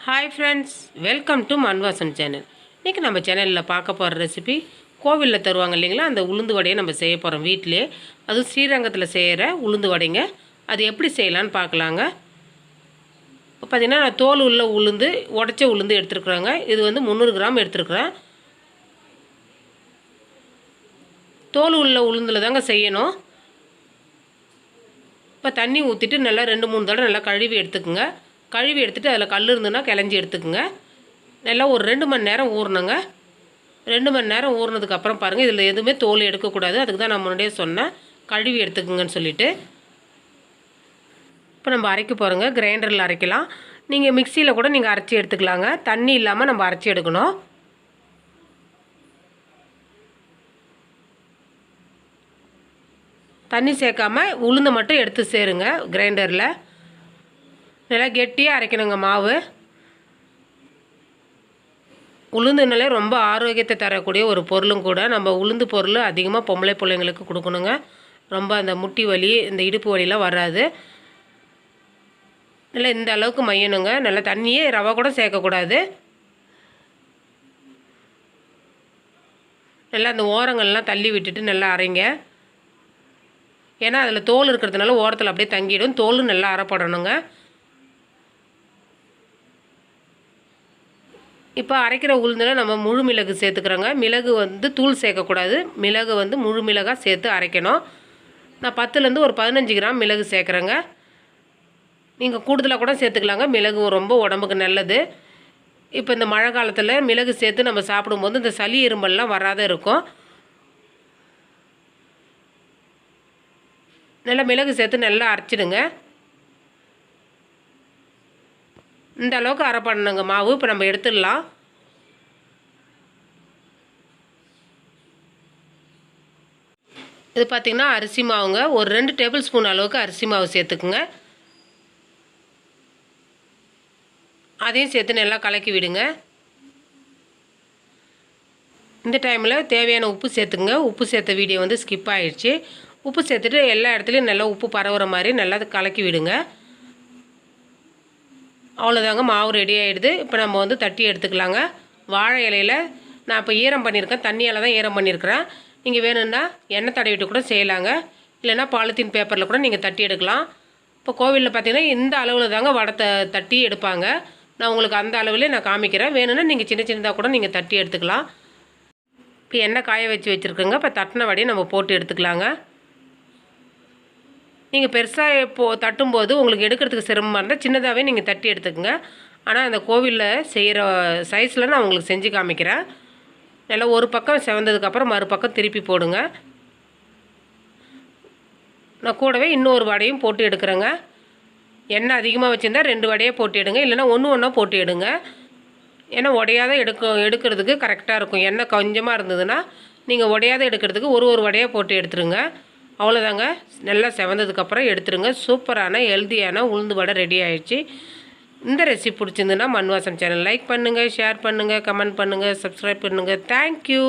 Hi friends, welcome to Mann vaasam channel. இன்னைக்கு நம்ம சேனல்ல பார்க்க போற ரெசிபி கோவில்ல தருவாங்க இல்லீங்களா அந்த உளுந்து வடையை நம்ம செய்ய போறோம் வீட்லயே. அது ஸ்ரீரங்கத்துல செய்யற உளுந்து வடைங்க. அது எப்படி செய்யலாம்னு பார்க்கலாங்க. பாத்தீங்கன்னா நான் தோல் உள்ள உளுந்து உடைச்ச உளுந்து எடுத்துக்கறேங்க. இது வந்து 300 கிராம் எடுத்துக்கறேன். தோல் உள்ள உளுந்துல தாங்க செய்யணும். இப்ப தண்ணி ஊத்திட்டு நல்லா 2-3 தடவை நல்லா கழுவி எடுத்துக்கங்க. கழுவி எடுத்துட்டு அதில் கல் இருந்துன்னா கிளஞ்சி எடுத்துக்கங்க. நல்லா ஒரு 2 மணி நேரம் ஊறணுங்க. 2 மணி நேரம் ஊறினதுக்கப்புறம் பாருங்கள், இதில் எதுவுமே தோல் எடுக்கக்கூடாது. அதுக்கு தான் நான் முன்னாடியே சொன்னேன் கழுவி எடுத்துக்குங்கன்னு சொல்லிவிட்டு. இப்போ நம்ம அரைக்க போகிறோங்க. கிரைண்டரில் அரைக்கலாம். நீங்கள் மிக்சியில் கூட நீங்கள் அரைச்சி எடுத்துக்கலாங்க. தண்ணி இல்லாமல் நம்ம அரைச்சி எடுக்கணும். தண்ணி சேர்க்காம உளுந்தை மட்டும் எடுத்து சேருங்க கிரைண்டரில். நல்லா கெட்டியாக அரைக்கணுங்க மாவு. உளுந்துனாலே ரொம்ப ஆரோக்கியத்தை தரக்கூடிய ஒரு பொருளும் கூட. நம்ம உளுந்து பொருள் அதிகமாக பொம்பளை பிள்ளைங்களுக்கு கொடுக்கணுங்க. ரொம்ப அந்த முட்டி வலி இந்த இடுப்பு வலிலாம் வராது. நல்லா இந்த அளவுக்கு மையணுங்க. நல்லா தண்ணியே ரவை கூட சேர்க்கக்கூடாது. நல்லா அந்த ஓரங்கள்லாம் தள்ளி விட்டுட்டு நல்லா அரைங்க. ஏன்னா அதில் தோல் இருக்கிறதுனால ஓரத்தில் அப்படியே தங்கிடும். தோலும் நல்லா அரைப்படணுங்க. இப்போ அரைக்கிற உளுந்தில் நம்ம முழு மிளகு சேர்த்துக்கிறோங்க. மிளகு வந்து தூள் சேர்க்கக்கூடாது. மிளகு வந்து முழு மிளகாக சேர்த்து அரைக்கணும். நான் 10லேருந்து ஒரு 15 கிராம் மிளகு சேர்க்குறேங்க. நீங்கள் கூடுதலாக கூட சேர்த்துக்கலாங்க. மிளகு ரொம்ப உடம்புக்கு நல்லது. இப்போ இந்த மழை காலத்தில் மிளகு சேர்த்து நம்ம சாப்பிடும்போது இந்த சளி இரும்பல்லாம் வராத இருக்கும். நல்லா மிளகு சேர்த்து நல்லா அரைச்சிடுங்க. இந்த அளவுக்கு அரை பண்ணணுங்க மாவு. இப்போ நம்ம எடுத்துடலாம். இது பார்த்திங்கன்னா அரிசி மாவுங்க. ஒரு 2 டேபிள் ஸ்பூன் அளவுக்கு அரிசி மாவு சேர்த்துக்குங்க. அதையும் சேர்த்து நல்லா கலக்கி விடுங்க. இந்த டைமில் தேவையான உப்பு சேர்த்துக்குங்க. உப்பு சேர்த்த வீடியோ வந்து ஸ்கிப் ஆகிடுச்சு. உப்பு சேர்த்துட்டு எல்லா இடத்துலையும் நல்லா உப்பு பரவுற மாதிரி நல்லா கலக்கி விடுங்க. அவ்வளோதாங்க, மாவு ரெடி ஆகிடுது. இப்போ நம்ம வந்து தட்டி எடுத்துக்கலாங்க. வாழை இலையில் நான் இப்போ ஈரம் பண்ணியிருக்கேன். தண்ணியால் தான் ஈரம் பண்ணியிருக்கிறேன். நீங்கள் வேணும்னா எண்ணெய் தடவிட்டு கூட செய்யலாங்க. இல்லைன்னா பாலித்தீன் பேப்பரில் கூட நீங்கள் தட்டி எடுக்கலாம். இப்போ கோவிலில் பார்த்தீங்கன்னா இந்த அளவில் தாங்க வடை தட்டி எடுப்பாங்க. நான் உங்களுக்கு அந்த அளவுலேயே நான் காமிக்கிறேன். வேணும்னா நீங்கள் சின்ன சின்னதாக கூட நீங்கள் தட்டி எடுத்துக்கலாம். இப்போ எண்ணெய் காய வச்சுருக்கோங்க. இப்போ தட்டின வடையை நம்ம போட்டு எடுத்துக்கலாங்க. நீங்கள் பெருசாக தட்டும்போது உங்களுக்கு எடுக்கிறதுக்கு சிரமமாக இருந்தால் சின்னதாகவே நீங்கள் தட்டி எடுத்துக்கோங்க. ஆனால் அந்த கோவிலில் செய்கிற சைஸில் நான் உங்களுக்கு செஞ்சு காமிக்கிறேன். நல்லா ஒரு பக்கம் செவந்ததுக்கப்புறம் மறுபக்கம் திருப்பி போடுங்க. நான் கூடவே இன்னொரு வடையும் போட்டு எடுக்கிறேங்க. எண்ணெய் அதிகமாக வச்சுருந்தா 2 வடையை போட்டு எடுங்க. இல்லைன்னா ஒன்றா போட்டு எடுங்க. ஏன்னா உடையாத எடுக்கிறதுக்கு கரெக்டாக இருக்கும். எண்ணெய் கொஞ்சமாக இருந்ததுன்னா நீங்கள் உடையாத எடுக்கிறதுக்கு ஒரு வடையாக போட்டு எடுத்துருங்க. அவ்வளோதாங்க. நல்லா செவந்ததுக்கப்புறம் எடுத்துருங்க. சூப்பரான ஹெல்த்தியான உளுந்து வடை ரெடி ஆகிடுச்சு. இந்த ரெசிபி பிடிச்சிருந்துன்னா மண் வாசம் சேனல் லைக் பண்ணுங்கள், ஷேர் பண்ணுங்கள், கமெண்ட் பண்ணுங்கள், சப்ஸ்கிரைப் பண்ணுங்கள். தேங்க்யூ.